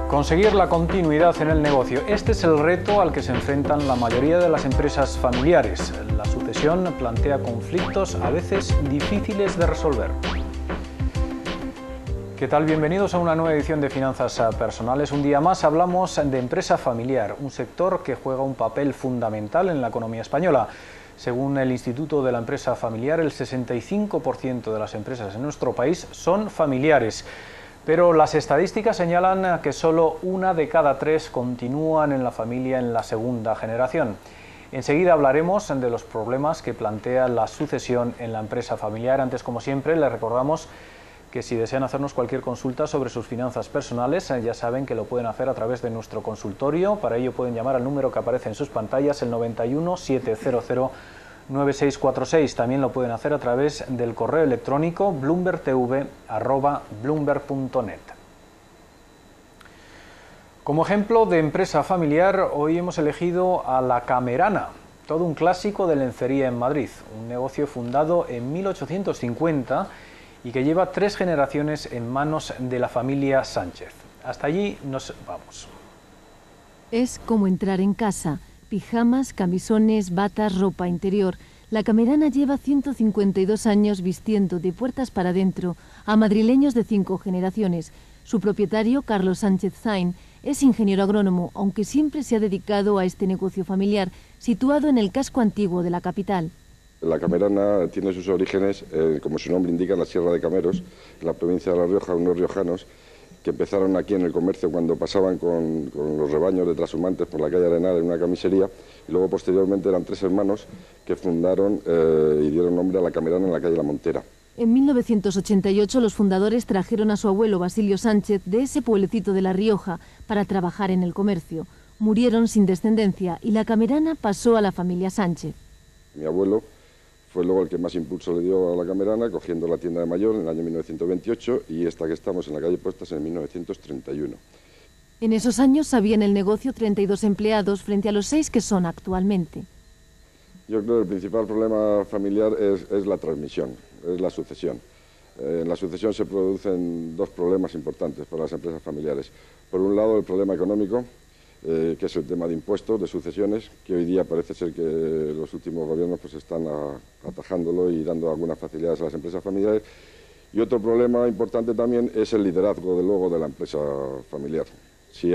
Conseguir la continuidad en el negocio. Este es el reto al que se enfrentan la mayoría de las empresas familiares. La sucesión plantea conflictos a veces difíciles de resolver. ¿Qué tal? Bienvenidos a una nueva edición de Finanzas Personales. Un día más hablamos de empresa familiar, un sector que juega un papel fundamental en la economía española. Según el Instituto de la Empresa Familiar, el 65% de las empresas en nuestro país son familiares. Pero las estadísticas señalan que solo 1 de cada 3 continúan en la familia en la segunda generación. Enseguida hablaremos de los problemas que plantea la sucesión en la empresa familiar. Antes, como siempre, les recordamos que si desean hacernos cualquier consulta sobre sus finanzas personales, ya saben que lo pueden hacer a través de nuestro consultorio. Para ello pueden llamar al número que aparece en sus pantallas, el 91 700 9646. También lo pueden hacer a través del correo electrónico bloombergtv@bloomberg.net. Como ejemplo de empresa familiar, hoy hemos elegido a La Camerana, todo un clásico de lencería en Madrid, un negocio fundado en 1850 y que lleva 3 generaciones en manos de la familia Sánchez. Hasta allí nos vamos. Es como entrar en casa. Pijamas, camisones, batas, ropa interior. La Camerana lleva 152 años vistiendo de puertas para adentro a madrileños de 5 generaciones. Su propietario, Carlos Sánchez Zain, es ingeniero agrónomo, aunque siempre se ha dedicado a este negocio familiar, situado en el casco antiguo de la capital. La Camerana tiene sus orígenes, como su nombre indica, en la Sierra de Cameros, en la provincia de La Rioja, unos riojanos que empezaron aquí en el comercio cuando pasaban con los rebaños de trashumantes por la calle Arenal en una camisería, y luego posteriormente eran 3 hermanos que fundaron y dieron nombre a La Camerana en la calle La Montera. En 1988 los fundadores trajeron a su abuelo Basilio Sánchez de ese pueblecito de La Rioja para trabajar en el comercio. Murieron sin descendencia y La Camerana pasó a la familia Sánchez. Mi abuelo fue luego el que más impulso le dio a La Camerana, cogiendo la tienda de Mayor en el año 1928 y esta que estamos en la calle Puestas en 1931. En esos años había en el negocio 32 empleados frente a los 6 que son actualmente. Yo creo que el principal problema familiar es la transmisión, es la sucesión. En la sucesión se producen 2 problemas importantes para las empresas familiares. Por un lado, el problema económico, que es el tema de impuestos, de sucesiones, que hoy día parece ser que los últimos gobiernos pues están atajándolo y dando algunas facilidades a las empresas familiares. Y otro problema importante también es el liderazgo, luego, de la empresa familiar. Si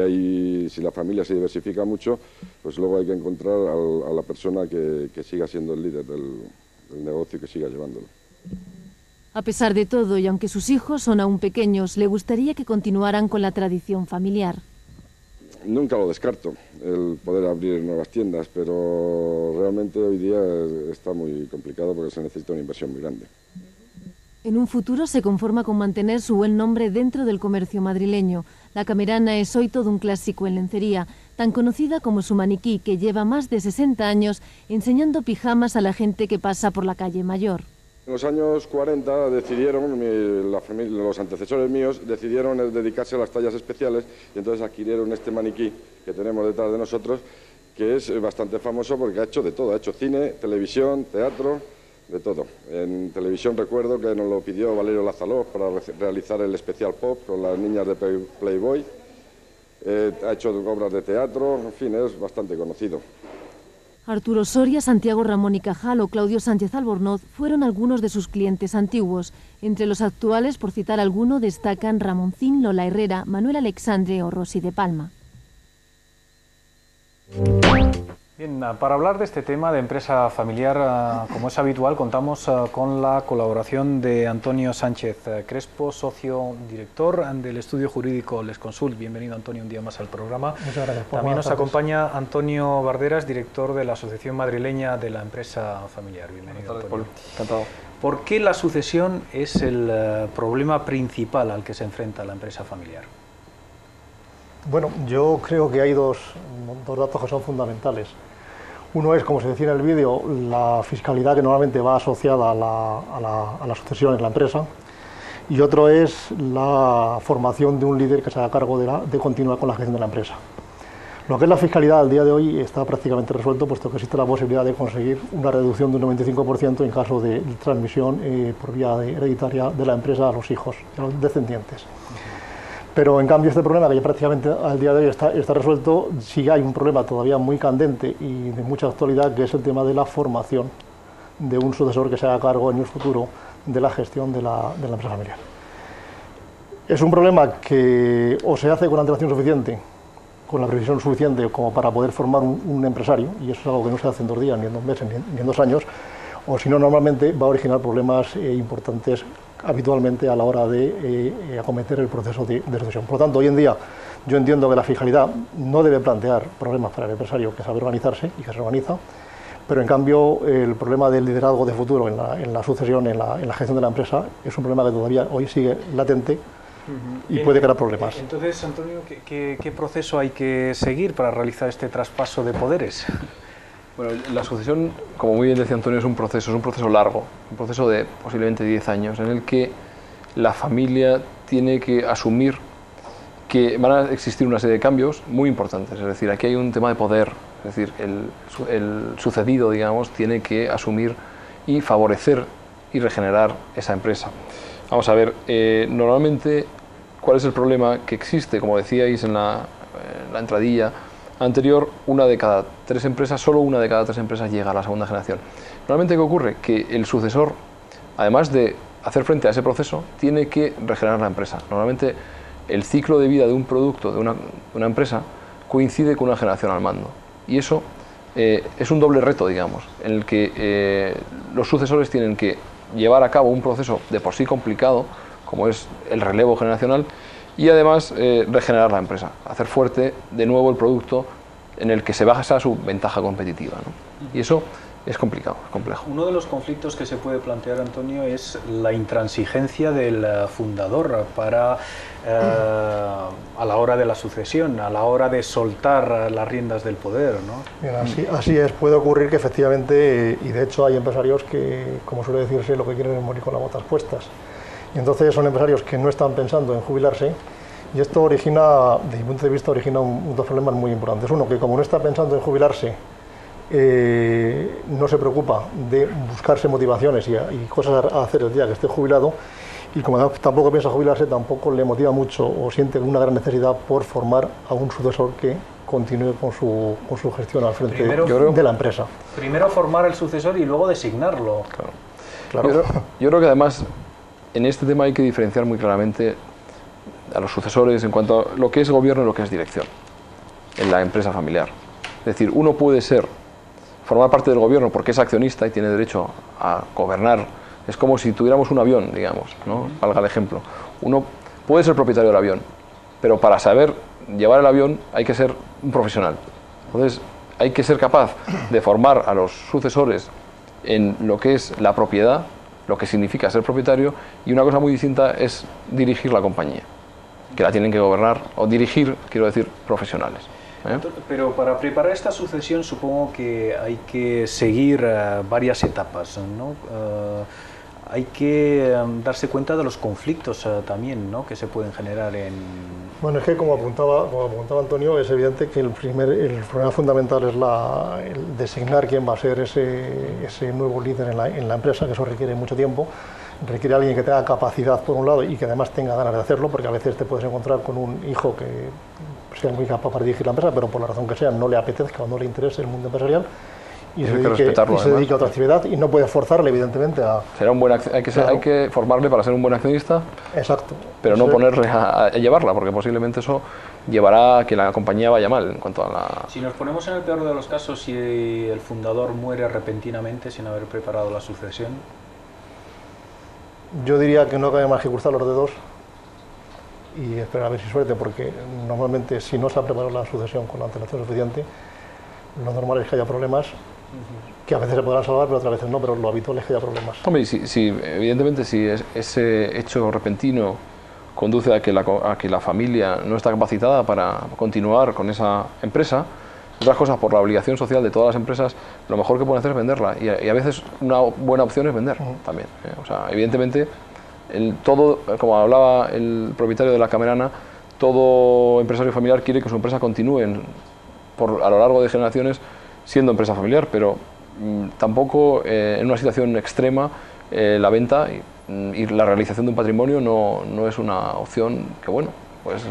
la familia se diversifica mucho, pues luego hay que encontrar a la persona que siga siendo el líder del negocio y que siga llevándolo. A pesar de todo, y aunque sus hijos son aún pequeños, le gustaría que continuaran con la tradición familiar. Nunca lo descarto, el poder abrir nuevas tiendas, pero realmente hoy día está muy complicado porque se necesita una inversión muy grande. En un futuro se conforma con mantener su buen nombre dentro del comercio madrileño. La Camerana es hoy todo un clásico en lencería, tan conocida como su maniquí, que lleva más de 60 años enseñando pijamas a la gente que pasa por la calle Mayor. En los años 40 decidieron, los antecesores míos decidieron dedicarse a las tallas especiales y entonces adquirieron este maniquí que tenemos detrás de nosotros, que es bastante famoso porque ha hecho de todo, ha hecho cine, televisión, teatro, de todo. En televisión recuerdo que nos lo pidió Valerio Lazaló para realizar el especial pop con las niñas de Playboy, ha hecho obras de teatro, en fin, es bastante conocido. Arturo Soria, Santiago Ramón y Cajal o Claudio Sánchez Albornoz fueron algunos de sus clientes antiguos. Entre los actuales, por citar alguno, destacan Ramoncín, Lola Herrera, Manuel Alexandre o Rosy de Palma. Bien, para hablar de este tema de empresa familiar, como es habitual, contamos con la colaboración de Antonio Sánchez Crespo, socio director del estudio jurídico Les Consult. Bienvenido, Antonio, un día más al programa. Muchas gracias. También nos acompaña Antonio Barderas, director de la Asociación Madrileña de la Empresa Familiar. Bienvenido, Antonio. Encantado. ¿Por qué la sucesión es el problema principal al que se enfrenta la empresa familiar? Bueno, yo creo que hay dos datos que son fundamentales. Uno es, como se decía en el vídeo, la fiscalidad que normalmente va asociada a la sucesión en la empresa, y otro es la formación de un líder que se haga cargo de continuar con la gestión de la empresa. Lo que es la fiscalidad al día de hoy está prácticamente resuelto, puesto que existe la posibilidad de conseguir una reducción de un 95% en caso de transmisión por vía hereditaria de la empresa a los hijos, a los descendientes. Pero en cambio este problema, que ya prácticamente al día de hoy está resuelto, sí hay un problema todavía muy candente y de mucha actualidad, que es el tema de la formación de un sucesor que se haga cargo en el futuro de la gestión de la empresa familiar. Es un problema que o se hace con antelación suficiente, con la previsión suficiente como para poder formar un empresario, y eso es algo que no se hace en 2 días, ni en 2 meses, ni en 2 años, o si no, normalmente va a originar problemas importantes habitualmente a la hora de acometer el proceso de sucesión. Por lo tanto, hoy en día yo entiendo que la fiscalidad no debe plantear problemas para el empresario que sabe organizarse y que se organiza, pero en cambio el problema del liderazgo de futuro en la sucesión, en la gestión de la empresa, es un problema que todavía hoy sigue latente y puede crear problemas. Entonces, Antonio, ¿qué proceso hay que seguir para realizar este traspaso de poderes? Bueno, la sucesión, como muy bien decía Antonio, es un proceso largo, un proceso de posiblemente 10 años, en el que la familia tiene que asumir que van a existir una serie de cambios muy importantes. Es decir, aquí hay un tema de poder, es decir, el sucedido, digamos, tiene que asumir y favorecer y regenerar esa empresa. Vamos a ver, normalmente, ¿cuál es el problema que existe? Como decíais en la entradilla anterior, una de cada 3 empresas, solo una de cada 3 empresas llega a la segunda generación. Normalmente, ¿qué ocurre? Que el sucesor, además de hacer frente a ese proceso, tiene que regenerar la empresa. Normalmente, el ciclo de vida de un producto, de una empresa, coincide con una generación al mando. Y eso es un doble reto, digamos, en el que los sucesores tienen que llevar a cabo un proceso de por sí complicado, como es el relevo generacional, y además regenerar la empresa, hacer fuerte de nuevo el producto en el que se basa su ventaja competitiva, ¿no? Y eso es complicado, es complejo. Uno de los conflictos que se puede plantear, Antonio, es la intransigencia del fundador para, a la hora de la sucesión, a la hora de soltar las riendas del poder, ¿no? Bien, así es, puede ocurrir que efectivamente, y de hecho hay empresarios que, como suele decirse, lo que quieren es morir con las botas puestas. Y entonces son empresarios que no están pensando en jubilarse, y esto origina, desde mi punto de vista, origina dos problemas muy importantes. Uno, que como no está pensando en jubilarse, no se preocupa de buscarse motivaciones y cosas a hacer el día que esté jubilado, y como tampoco piensa jubilarse, tampoco le motiva mucho o siente una gran necesidad por formar a un sucesor que continúe con su gestión al frente de la empresa. Primero formar el sucesor y luego designarlo. Claro. Yo creo que además en este tema hay que diferenciar muy claramente a los sucesores en cuanto a lo que es gobierno y lo que es dirección en la empresa familiar. Es decir, uno puede formar parte del gobierno porque es accionista y tiene derecho a gobernar. Es como si tuviéramos un avión, digamos, ¿no? Valga el ejemplo. Uno puede ser propietario del avión, pero para saber llevar el avión hay que ser un profesional. Entonces, hay que ser capaz de formar a los sucesores en lo que es la propiedad, lo que significa ser propietario, y una cosa muy distinta es dirigir la compañía, que la tienen que gobernar, o dirigir, quiero decir, profesionales. Pero para preparar esta sucesión supongo que hay que seguir varias etapas, ¿no? Hay que darse cuenta de los conflictos también, ¿no?, que se pueden generar en... Bueno, es que como apuntaba Antonio, es evidente que el problema fundamental es el designar quién va a ser ese nuevo líder en la empresa, que eso requiere mucho tiempo. Requiere a alguien que tenga capacidad por un lado y que además tenga ganas de hacerlo, porque a veces te puedes encontrar con un hijo que sea muy capaz para dirigir la empresa, pero por la razón que sea no le apetezca o no le interese el mundo empresarial y se dedica a otra actividad, y no puedes forzarle, evidentemente, a... Hay que formarle para ser un buen accionista. Exacto. Pero no ponerle a llevarla, porque posiblemente eso llevará a que la compañía vaya mal en cuanto a la... Si nos ponemos en el peor de los casos, si el fundador muere repentinamente sin haber preparado la sucesión... Yo diría que no cabe más que cruzar los dedos y esperar a ver si suerte, porque normalmente si no se ha preparado la sucesión con la antelación suficiente, lo normal es que haya problemas, que a veces se podrán salvar, pero otras veces no, pero lo habitual es que haya problemas. Hombre, evidentemente si ese hecho repentino conduce a que la familia no está capacitada para continuar con esa empresa, otras cosas, por la obligación social de todas las empresas, lo mejor que pueden hacer es venderla, y a veces una buena opción es vender también. O sea, evidentemente, como hablaba el propietario de La Camerana, todo empresario familiar quiere que su empresa continúe a lo largo de generaciones siendo empresa familiar, pero tampoco en una situación extrema la venta y la realización de un patrimonio no es una opción que, bueno, pues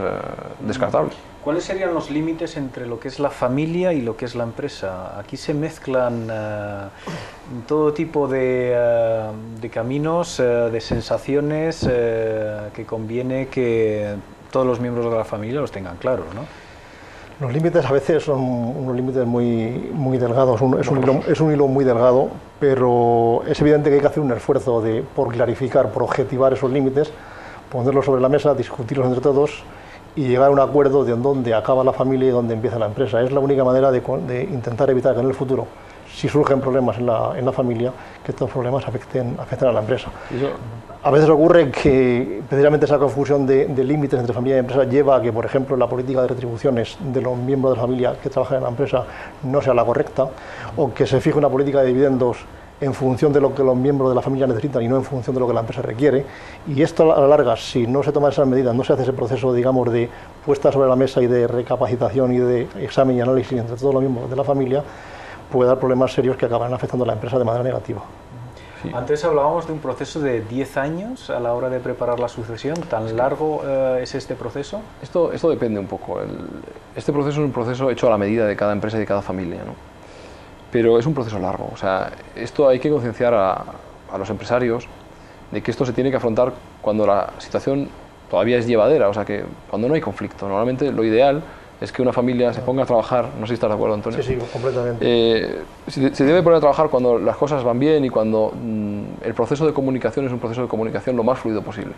descartable. ¿Cuáles serían los límites entre lo que es la familia y lo que es la empresa? Aquí se mezclan todo tipo de caminos, de sensaciones que conviene que todos los miembros de la familia los tengan claros, ¿no? Los límites a veces son unos límites muy delgados, es un hilo muy delgado, pero es evidente que hay que hacer un esfuerzo por clarificar, por objetivar esos límites, ponerlos sobre la mesa, discutirlos entre todos y llegar a un acuerdo de dónde acaba la familia y dónde empieza la empresa. Es la única manera de intentar evitar que en el futuro, si surgen problemas en la familia, que estos problemas afecten a la empresa. A veces ocurre que precisamente esa confusión de límites entre familia y empresa lleva a que, por ejemplo, la política de retribuciones de los miembros de la familia que trabajan en la empresa no sea la correcta, o que se fije una política de dividendos en función de lo que los miembros de la familia necesitan y no en función de lo que la empresa requiere. Y esto a la larga, si no se toman esas medidas, no se hace ese proceso, digamos, de puesta sobre la mesa y de recapacitación y de examen y análisis entre todos los miembros de la familia, puede dar problemas serios que acabarán afectando a la empresa de manera negativa. Sí. Antes hablábamos de un proceso de 10 años a la hora de preparar la sucesión. ¿Tan largo es este proceso? Esto depende un poco. Este proceso es un proceso hecho a la medida de cada empresa y de cada familia, ¿no? Pero es un proceso largo. O sea, esto hay que concienciar a los empresarios de que esto se tiene que afrontar cuando la situación todavía es llevadera, o sea, que cuando no hay conflicto. Normalmente lo ideal es que una familia se ponga a trabajar, no sé si estás de acuerdo, Antonio. Sí, completamente. Se debe poner a trabajar cuando las cosas van bien y cuando el proceso de comunicación es un proceso de comunicación lo más fluido posible.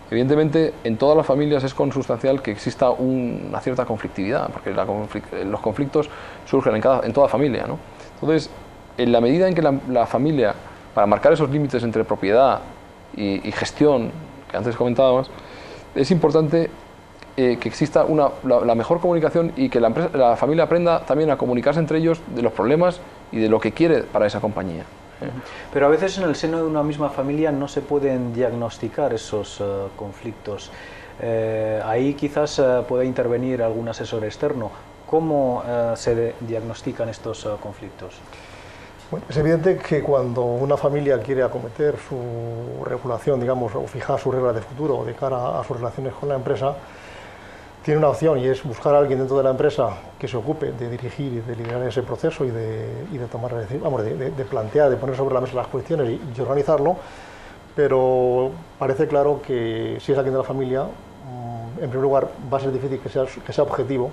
Evidentemente, en todas las familias es consustancial que exista una cierta conflictividad, porque los conflictos surgen en toda familia, ¿no? Entonces, en la medida en que la familia, para marcar esos límites entre propiedad y gestión, que antes comentábamos, es importante que exista la mejor comunicación y que la familia aprenda también a comunicarse entre ellos de los problemas y de lo que quiere para esa compañía. Pero a veces en el seno de una misma familia no se pueden diagnosticar esos conflictos. Ahí quizás pueda intervenir algún asesor externo. ¿Cómo se diagnostican estos conflictos? Bueno, es evidente que cuando una familia quiere acometer su regulación, digamos, o fijar sus reglas de futuro de cara a sus relaciones con la empresa, tiene una opción y es buscar a alguien dentro de la empresa que se ocupe de dirigir y de liderar ese proceso y de tomar, vamos, de plantear, de poner sobre la mesa las cuestiones y organizarlo, pero parece claro que si es alguien de la familia, en primer lugar va a ser difícil que sea objetivo